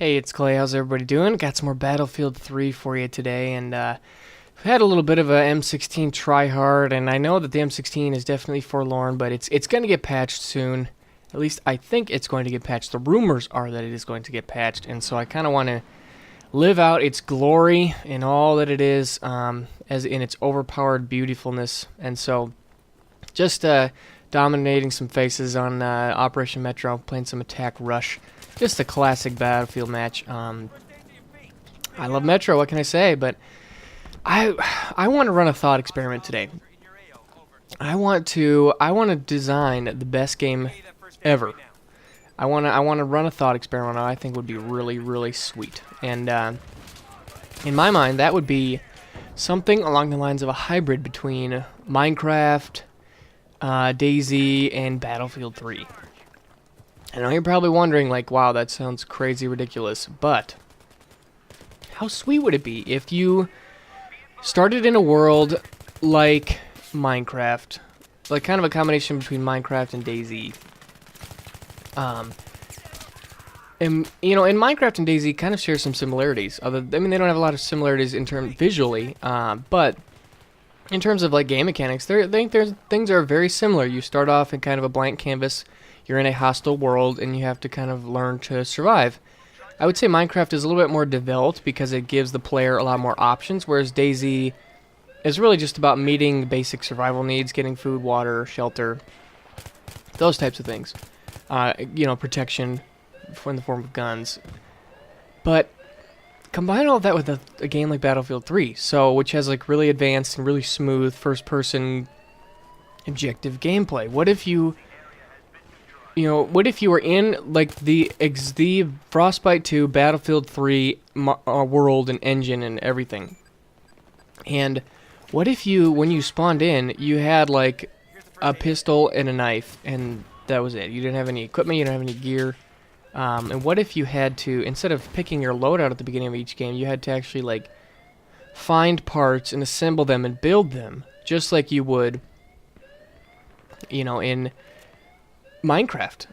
Hey, it's Clay. How's everybody doing? Got some more Battlefield 3 for you today, and we've had a little bit of a M16 tryhard, and I know that the M16 is definitely forlorn, but it's going to get patched soon. At least I think it's going to get patched. The rumors are that it is going to get patched, and so I kind of want to live out its glory in all that it is, as in its overpowered beautifulness, and so just dominating some faces on Operation Metro, playing some Attack Rush. Just a classic Battlefield match. I love Metro, what can I say? But I want to run a thought experiment today. I want to design the best game ever. I want to run a thought experiment that I think would be really, really sweet. And in my mind, that would be something along the lines of a hybrid between Minecraft, DayZ, and Battlefield 3. I know you're probably wondering, like, wow, that sounds crazy ridiculous, but how sweet would it be if you started in a world like Minecraft, like kind of a combination between Minecraft and DayZ? And you know, in Minecraft and DayZ kind of share some similarities. I mean, they don't have a lot of similarities in terms visually, but in terms of like game mechanics, things are very similar. You start off in kind of a blank canvas. You're in a hostile world, and you have to kind of learn to survive. I would say Minecraft is a little bit more developed because it gives the player a lot more options, whereas DayZ is really just about meeting basic survival needs, getting food, water, shelter, those types of things. You know, protection in the form of guns. But combine all of that with a game like Battlefield 3, which has like really advanced and really smooth first-person objective gameplay. What if you were in like the Frostbite 2, Battlefield 3 world and engine and everything? And what if when you spawned in, you had like a pistol and a knife, and that was it? You didn't have any equipment, you didn't have any gear. And what if you had to, instead of picking your loadout at the beginning of each game, you had to actually like find parts and assemble them and build them, just like you would, you know, in Minecraft?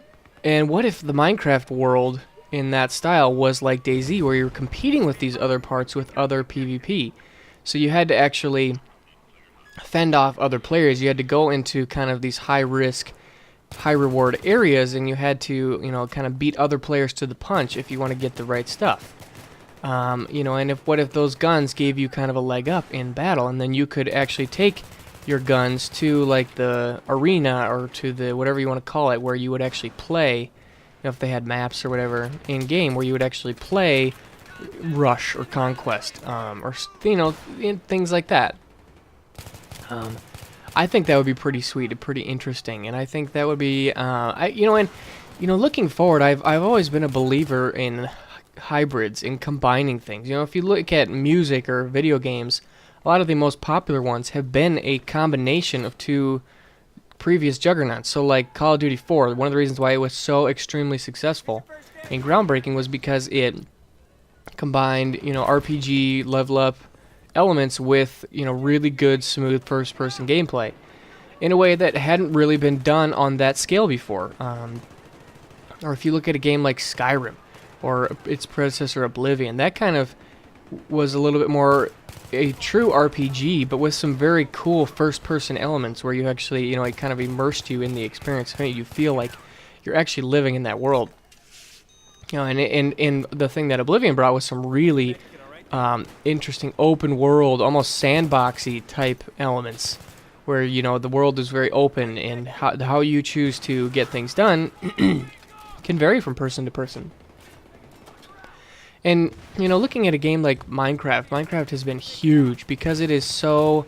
And what if the Minecraft world in that style was like DayZ, where you're competing with these other parts with other PvP? So you had to actually fend off other players. You had to go into kind of these high risk, high reward areas, and you had to, you know, kind of beat other players to the punch if you want to get the right stuff. You know, and what if those guns gave you kind of a leg up in battle, and then you could actually take your guns to like the arena or to the whatever you want to call it, where you would actually play, you know, if they had maps or whatever in game, where you would actually play Rush or Conquest, or you know, things like that. I think that would be pretty sweet and pretty interesting, and I think that would be looking forward, I've always been a believer in hybrids, in combining things. You know, if you look at music or video games, a lot of the most popular ones have been a combination of two previous juggernauts. So like Call of Duty 4, one of the reasons why it was so extremely successful and groundbreaking was because it combined, you know, RPG level up elements with, you know, really good smooth first person gameplay in a way that hadn't really been done on that scale before. Or if you look at a game like Skyrim or its predecessor Oblivion, that kind of was a little bit more a true RPG, but with some very cool first-person elements where you actually, you know, it kind of immersed you in the experience, made you feel like you're actually living in that world. You know, and the thing that Oblivion brought was some really interesting open world, almost sandboxy type elements, where, you know, the world is very open, and how you choose to get things done can vary from person to person. And, you know, looking at a game like Minecraft has been huge because it is so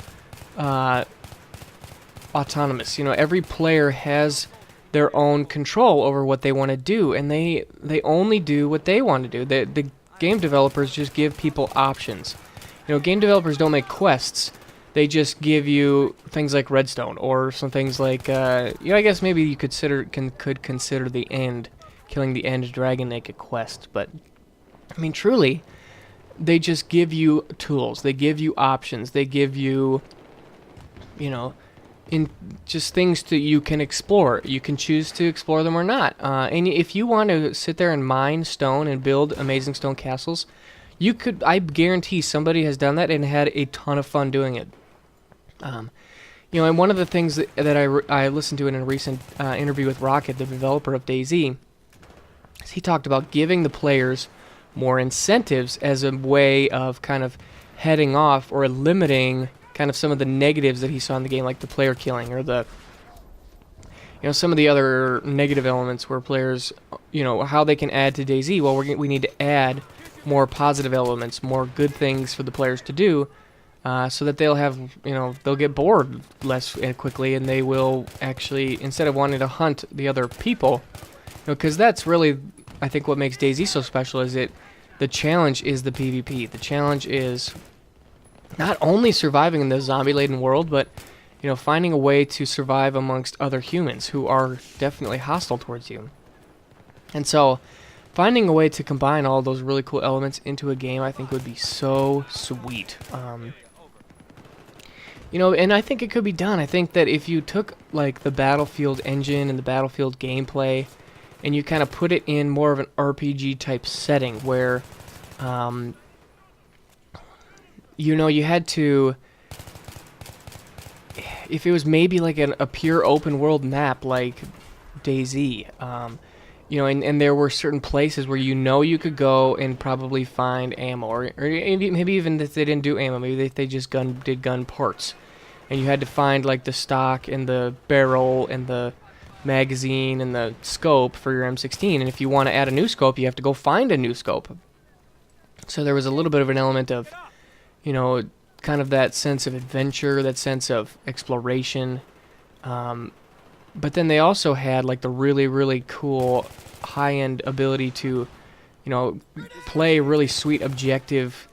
autonomous. You know, every player has their own control over what they want to do, and they only do what they want to do. The game developers just give people options. You know, game developers don't make quests. They just give you things like redstone, or some things like, you know, I guess maybe you could consider the end, killing the end dragon like a quest, but I mean, truly, they just give you tools. They give you options. They give you, you know, in just things that you can explore. You can choose to explore them or not. And if you want to sit there and mine stone and build amazing stone castles, you could. I guarantee somebody has done that and had a ton of fun doing it. You know, and one of the things that I listened to in a recent interview with Rocket, the developer of DayZ, is he talked about giving the players more incentives as a way of kind of heading off or limiting kind of some of the negatives that he saw in the game, like the player killing or the, you know, some of the other negative elements where players, you know, how they can add to DayZ. Well, we need to add more positive elements, more good things for the players to do, so that they'll have, you know, they'll get bored less quickly, and they will actually, instead of wanting to hunt the other people, you know, because that's really, I think, what makes DayZ so special is the challenge is the PvP. The challenge is not only surviving in the zombie-laden world, but, you know, finding a way to survive amongst other humans who are definitely hostile towards you. And so, finding a way to combine all those really cool elements into a game, I think, would be so sweet. You know, and I think it could be done. I think that if you took, like, the Battlefield engine and the Battlefield gameplay, and you kind of put it in more of an RPG-type setting where, you know, you had to, if it was maybe like a pure open world map like DayZ, you know, and there were certain places where you know you could go and probably find ammo, or maybe even if they didn't do ammo, maybe they just did gun parts, and you had to find like the stock and the barrel and the magazine and the scope for your M16, and if you want to add a new scope, you have to go find a new scope. So there was a little bit of an element of, you know, kind of that sense of adventure, that sense of exploration. But then they also had like the really, really cool high-end ability to, you know, play really sweet, objective,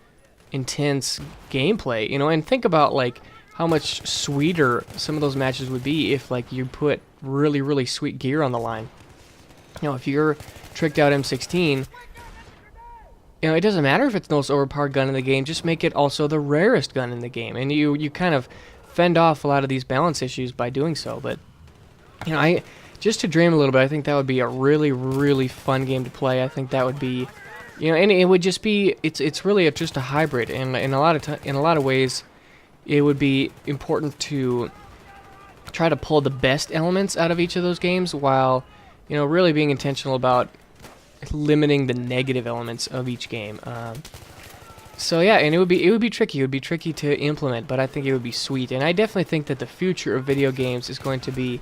intense gameplay. You know, and think about like how much sweeter some of those matches would be if like you put really, really sweet gear on the line. You know, if you're tricked out M16, you know, it doesn't matter if it's the most overpowered gun in the game, just make it also the rarest gun in the game. And you kind of fend off a lot of these balance issues by doing so. But, you know, just to dream a little bit, I think that would be a really, really fun game to play. I think that would be, you know, and it would just be, it's really just a hybrid. And in a lot of ways, it would be important to try to pull the best elements out of each of those games while, you know, really being intentional about limiting the negative elements of each game. So yeah, and it would be tricky. It would be tricky to implement, but I think it would be sweet. And I definitely think that the future of video games is going to be,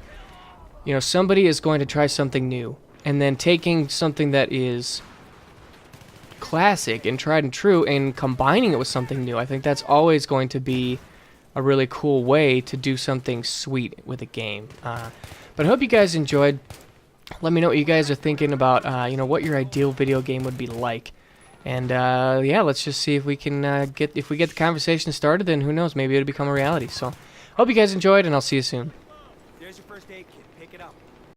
you know, somebody is going to try something new, and then taking something that is classic and tried and true and combining it with something new. I think that's always going to be a really cool way to do something sweet with a game. But I hope you guys enjoyed. Let me know what you guys are thinking about, you know, what your ideal video game would be like. And, yeah, let's just see if we can if we get the conversation started, then who knows, maybe it'll become a reality. So, hope you guys enjoyed, and I'll see you soon. There's your first aid kit.